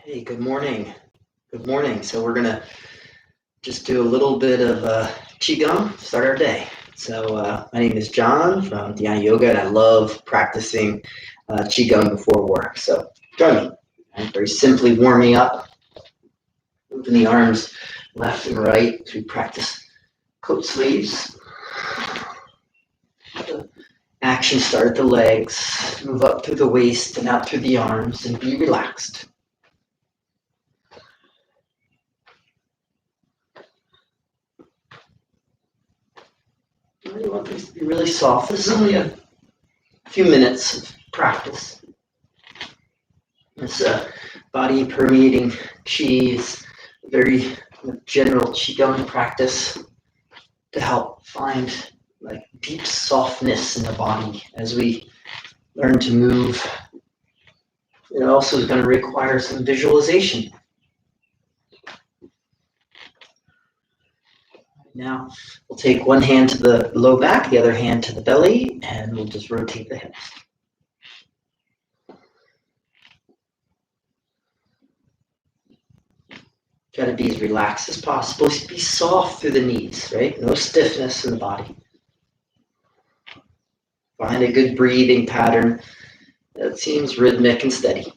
Hey, good morning. Good morning. So we're gonna just do a little bit of Qigong, start our day. So my name is John from Dhyana Yoga, and I love practicing Qigong before work. So join me. I'm very simply warming up, moving the arms left and right as we practice coat sleeves. The action start at the legs, move up through the waist and out through the arms, and be relaxed. You want things to be really soft. This is only a few minutes of practice. This body permeating qi is a very general qigong practice to help find like deep softness in the body as we learn to move. It also is going to require some visualization. Now we'll take one hand to the low back, the other hand to the belly, and we'll just rotate the hips. Try to be as relaxed as possible. Be soft through the knees, right? No stiffness in the body. Find a good breathing pattern that seems rhythmic and steady.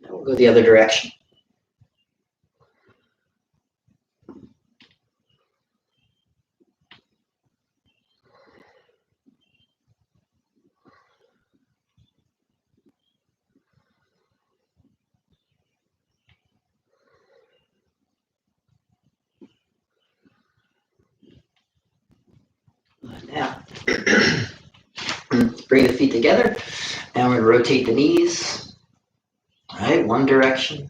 Now we'll go the other direction. Now, bring the feet together, and we're going to rotate the knees. All right, one direction.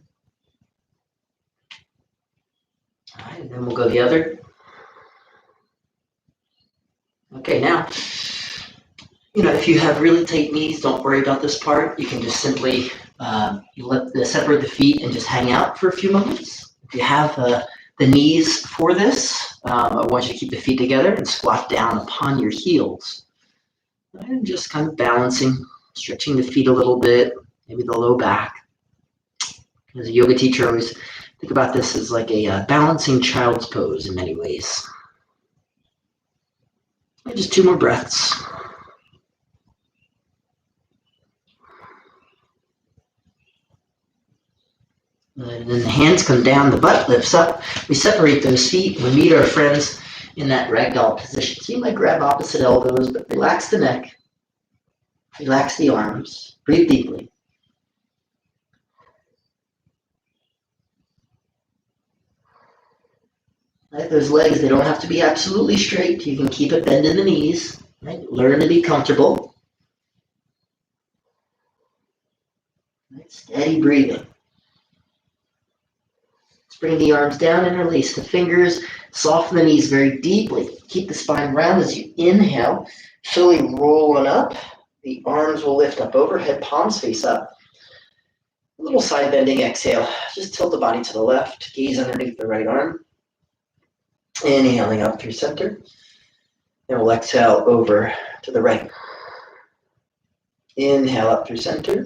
All right, and then we'll go the other. Okay, now, if you have really tight knees, don't worry about this part. You can just simply separate the feet and just hang out for a few moments. If you have the knees for this, I want you to keep the feet together and squat down upon your heels. And just kind of balancing, stretching the feet a little bit, maybe the low back. As a yoga teacher, I always think about this as like a balancing child's pose in many ways. And just 2 more breaths. And then the hands come down, the butt lifts up. We separate those feet. We meet our friends in that ragdoll position. So you might grab opposite elbows, but relax the neck. Relax the arms. Breathe deeply. Right, those legs, they don't have to be absolutely straight. You can keep it bend in the knees. Right? Learn to be comfortable. Right? Steady breathing. Bring the arms down, interlace the fingers, soften the knees very deeply. Keep the spine round as you inhale, slowly roll on up. The arms will lift up overhead, palms face up. A little side bending exhale. Just tilt the body to the left, gaze underneath the right arm. Inhaling up through center. Then we'll exhale over to the right. Inhale up through center.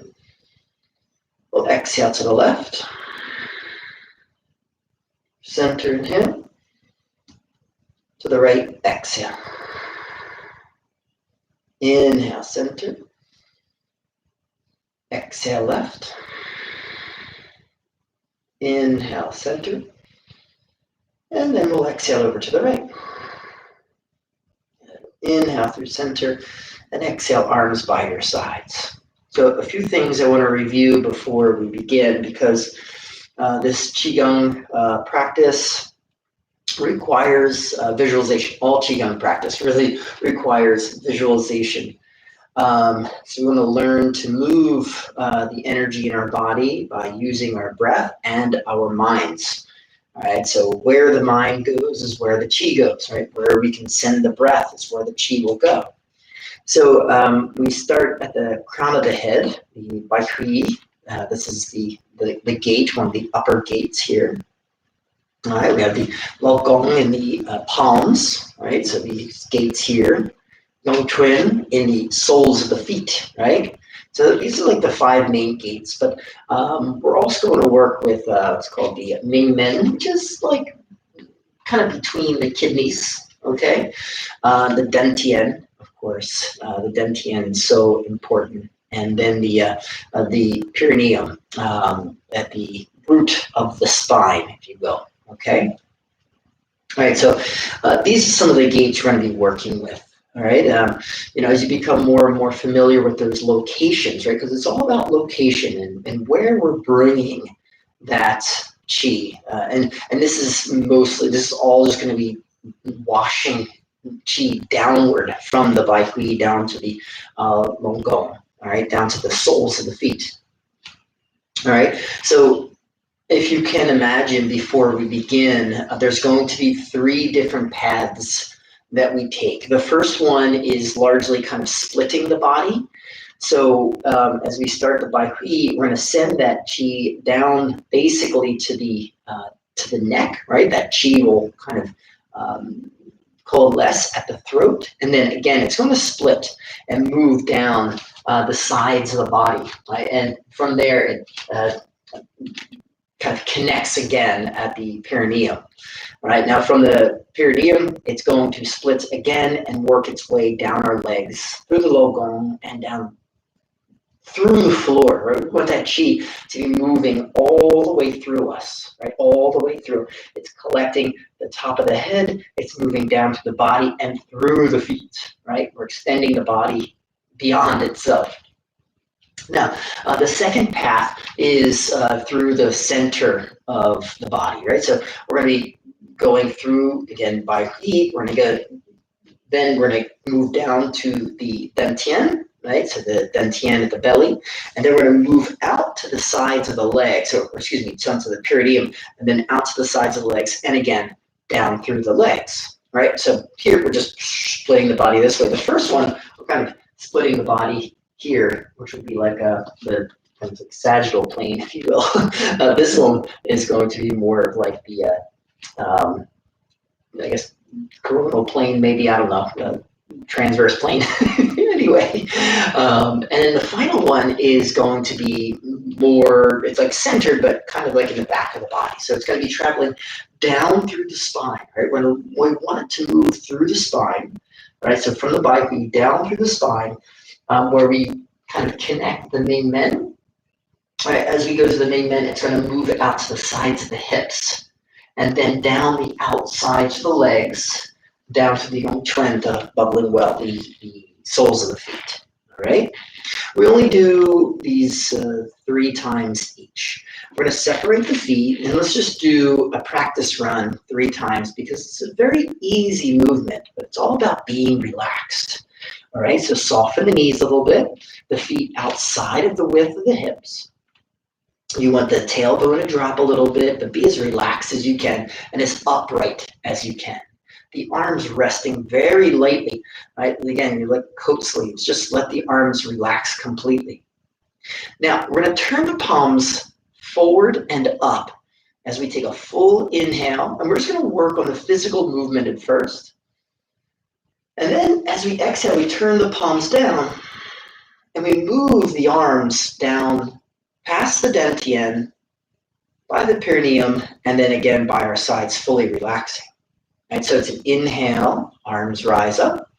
We'll exhale to the left. Center, inhale. To the right, exhale. Inhale, center. Exhale, left. Inhale, center. And then we'll exhale over to the right. Inhale through center, and exhale, arms by your sides. So a few things I want to review before we begin, because this Qigong practice requires visualization. All Qigong practice really requires visualization. So we want to learn to move the energy in our body by using our breath and our minds. All right, so where the mind goes is where the qi goes, right? Where we can send the breath is where the qi will go. So we start at the crown of the head, the Bai Hui. This is the gate, one of the upper gates here. All right, we have the Gong in the palms, right? So these gates here. Gong Twin in the soles of the feet, right? So these are like the 5 main gates, but we're also going to work with what's called the Ming Men, which is like kind of between the kidneys, okay? The Dantian, of course, the Dantian is so important. And then the perineum at the root of the spine, if you will, okay? All right, so these are some of the gates we're going to be working with. All right, as you become more and more familiar with those locations, right? Because it's all about location and where we're bringing that chi, and this is all just going to be washing chi downward from the Bai Hui down to the Long Gong, all right, down to the soles of the feet. All right, so if you can imagine before we begin, there's going to be 3 different paths that we take. The first one is largely kind of splitting the body. So as we start the Bai Hui, we're going to send that chi down basically to the neck, right? That chi will kind of coalesce at the throat, and then again, it's going to split and move down the sides of the body, right? And from there, it kind of connects again at the perineum. Right now, from the perineum, it's going to split again and work its way down our legs, through the low gong, and down through the floor. Right? We want that chi to be moving all the way through us, right? All the way through. It's collecting the top of the head, it's moving down to the body and through the feet, right? We're extending the body beyond itself. Now, the second path is through the center of the body, right? So we're going to be going through, again, Bai Hui. We're going to go, then we're going to move down to the Dantian, right? So the Dantian at the belly. And then we're going to move out to the sides of the legs, or excuse me, down to the perineum, and then out to the sides of the legs, and again, down through the legs, right? So here we're just splitting the body this way. The first one, we're kind of splitting the body here, which would be like the kind of like sagittal plane, if you will. This one is going to be more of like the, I guess, coronal plane, maybe, I don't know, transverse plane. Anyway, and then the final one is going to be more, it's like centered, but kind of like in the back of the body. So it's going to be traveling down through the spine, right? When we want it to move through the spine, right? So from the Bai Hui down through the spine, where we kind of connect the main men. Right, as we go to the main men, it's going to move it out to the sides of the hips, and then down the outsides of the legs, down to the Yongchuan, the bubbling well, the soles of the feet. All right, we only do these 3 times each. We're going to separate the feet, and let's just do a practice run 3 times because it's a very easy movement, but it's all about being relaxed. All right, so soften the knees a little bit, the feet outside of the width of the hips. You want the tailbone to drop a little bit, but be as relaxed as you can and as upright as you can. The arms resting very lightly, right? And again, you're like coat sleeves. Just let the arms relax completely. Now, we're going to turn the palms forward and up as we take a full inhale, and we're just going to work on the physical movement at first. And then as we exhale, we turn the palms down and we move the arms down past the dantian, by the perineum, and then again by our sides, fully relaxing. Right, so it's an inhale, arms rise up.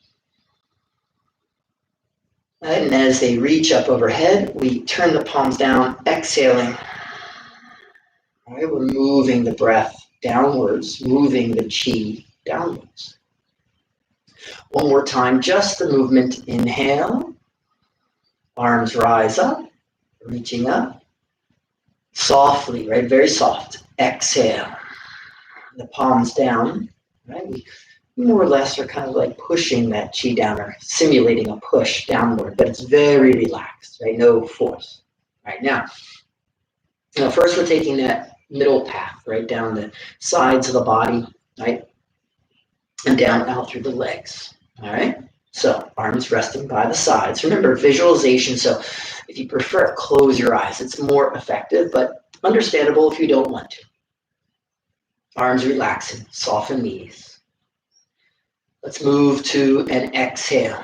Right, and as they reach up overhead, we turn the palms down, exhaling. Right, we're moving the breath downwards, moving the chi downwards. One more time, just the movement. Inhale, arms rise up, reaching up. Softly, right, very soft. Exhale, the palms down. Right, we more or less are kind of like pushing that chi down or simulating a push downward, but it's very relaxed, right? No force. Right, now first we're taking that middle path, right, down the sides of the body, right, and down out through the legs. All right, so arms resting by the sides. Remember, visualization, so if you prefer, close your eyes. It's more effective, but understandable if you don't want to. Arms relaxing, soften knees. Let's move to an exhale.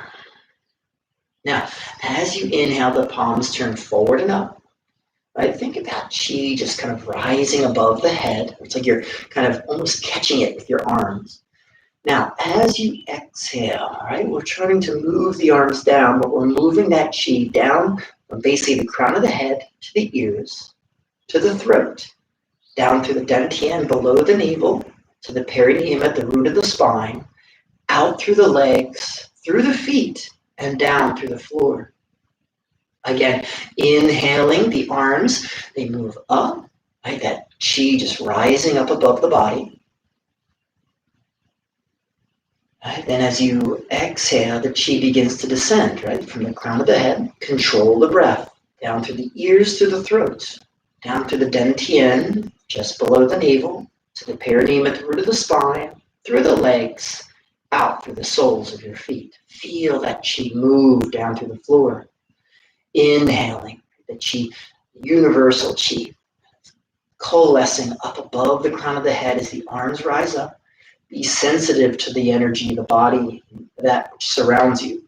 Now, as you inhale, the palms turn forward and up. Right? Think about chi just kind of rising above the head. It's like you're kind of almost catching it with your arms. Now, as you exhale, right, we're trying to move the arms down, but we're moving that chi down from basically the crown of the head to the ears, to the throat, down through the dantian below the navel, to the perineum at the root of the spine, out through the legs, through the feet, and down through the floor. Again, inhaling, the arms, they move up, right? That chi just rising up above the body. Right? Then as you exhale, the chi begins to descend, right? From the crown of the head, control the breath, down through the ears to the throat, down through the dantian, just below the navel, to the perineum at the root of the spine, through the legs, out through the soles of your feet. Feel that chi move down through the floor. Inhaling the chi, universal chi, coalescing up above the crown of the head as the arms rise up. Be sensitive to the energy of the body that surrounds you.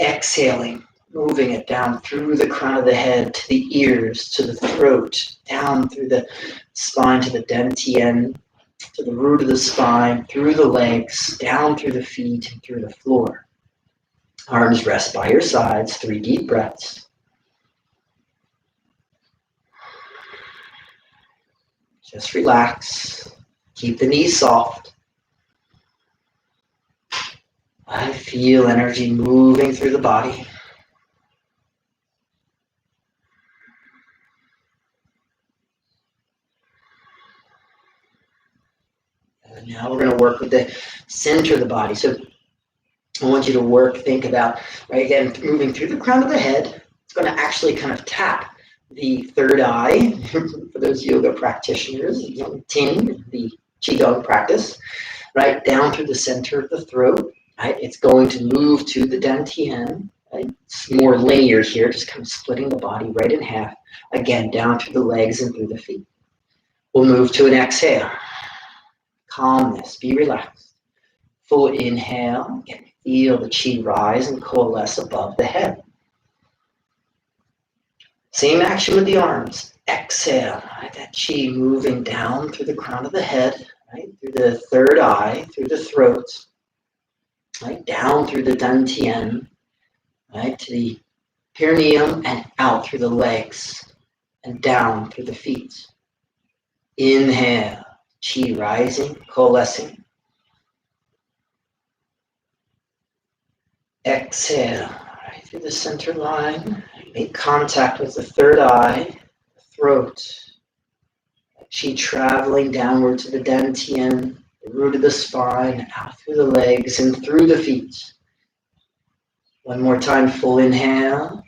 Exhaling, moving it down through the crown of the head to the ears, to the throat, down through the spine to the dantian, to the root of the spine, through the legs, down through the feet, and through the floor. Arms rest by your sides, 3 deep breaths. Just relax. Keep the knees soft. I feel energy moving through the body. And now we're going to work with the center of the body. So I want you to think about, right, again, moving through the crown of the head. It's going to actually kind of tap the third eye for those yoga practitioners, Ting, the Qigong practice, right, down through the center of the throat. Right? It's going to move to the dantian. Right? It's more linear here, just kind of splitting the body right in half. Again, down through the legs and through the feet. We'll move to an exhale. Calmness, be relaxed. Full inhale, again, feel the chi rise and coalesce above the head. Same action with the arms. Exhale, right? That chi moving down through the crown of the head, right? Through the third eye, through the throat, right? Down through the dantian, right? To the perineum and out through the legs and down through the feet. Inhale, chi rising, coalescing. Exhale, right through the center line. Make contact with the third eye, throat. Chi traveling downward to the dantian, the root of the spine, out through the legs and through the feet. One more time, full inhale.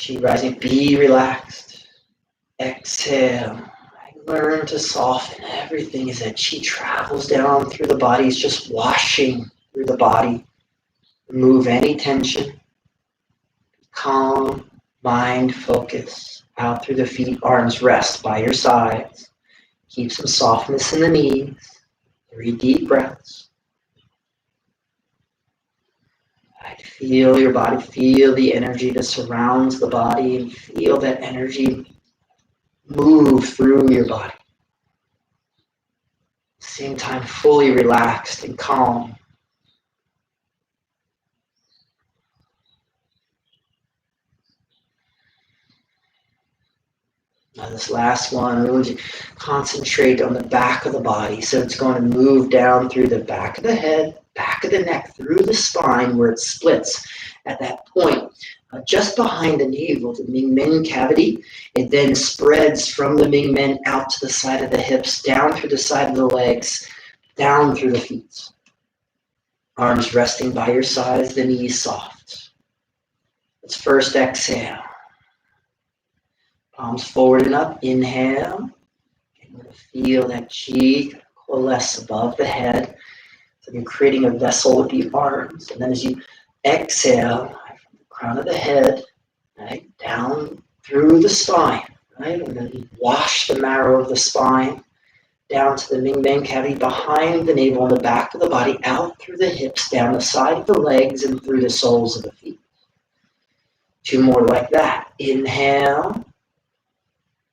Chi rising, be relaxed. Exhale. Learn to soften everything as that chi travels down through the body. It's just washing through the body. Remove any tension. Calm, mind, focus. Out through the feet, arms rest by your sides. Keep some softness in the knees. 3 deep breaths. Feel your body, feel the energy that surrounds the body, and feel that energy move through your body. Same time, fully relaxed and calm. Now this last one, we want to concentrate on the back of the body. So it's going to move down through the back of the head, back of the neck, through the spine where it splits at that point. Just behind the navel, the Mingmen cavity. It then spreads from the Mingmen out to the side of the hips, down through the side of the legs, down through the feet. Arms resting by your sides, the knees soft. Let's first exhale. Palms forward and up. Inhale. Feel that chi coalesce above the head. So you're creating a vessel with the arms. And then as you exhale, from the crown of the head, right, down through the spine, right? And then you wash the marrow of the spine, down to the Ming Bang cavity, behind the navel and the back of the body, out through the hips, down the side of the legs, and through the soles of the feet. 2 more like that. Inhale.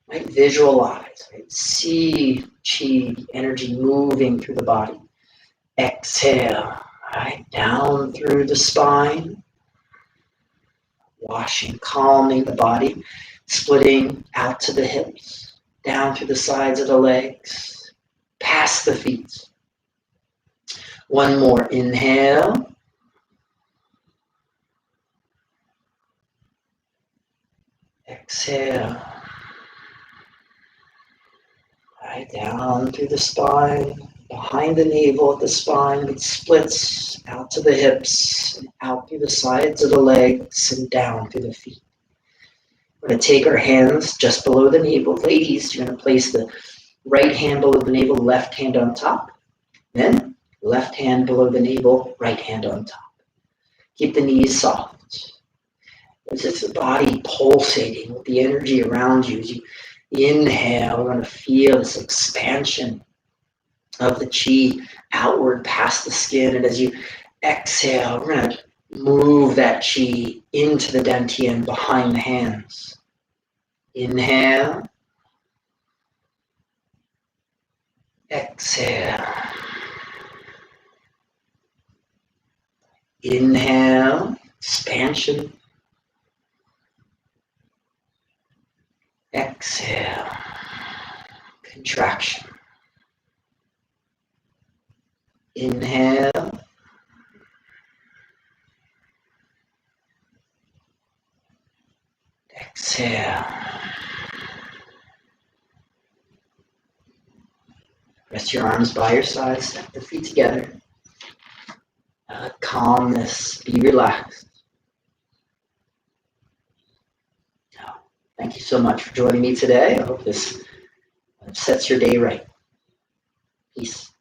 Right? Visualize. Right? See chi, energy moving through the body. Exhale. Right? Down through the spine. Washing, calming the body. Splitting out to the hips. Down through the sides of the legs. Past the feet. 1 more. Inhale. Exhale. Right, down through the spine, behind the navel at the spine, it splits out to the hips, and out through the sides of the legs, and down through the feet. We're going to take our hands just below the navel. Ladies, you're going to place the right hand below the navel, left hand on top. Then, left hand below the navel, right hand on top. Keep the knees soft. It's just the body pulsating with the energy around you. As you inhale, we're going to feel this expansion of the chi outward past the skin. And as you exhale, we're going to move that chi into the dantian behind the hands. Inhale. Exhale. Inhale. Expansion. Exhale. Contraction. Inhale. Exhale. Rest your arms by your side. Step the feet together. Calmness. Be relaxed. Thank you so much for joining me today. I hope this sets your day right. Peace.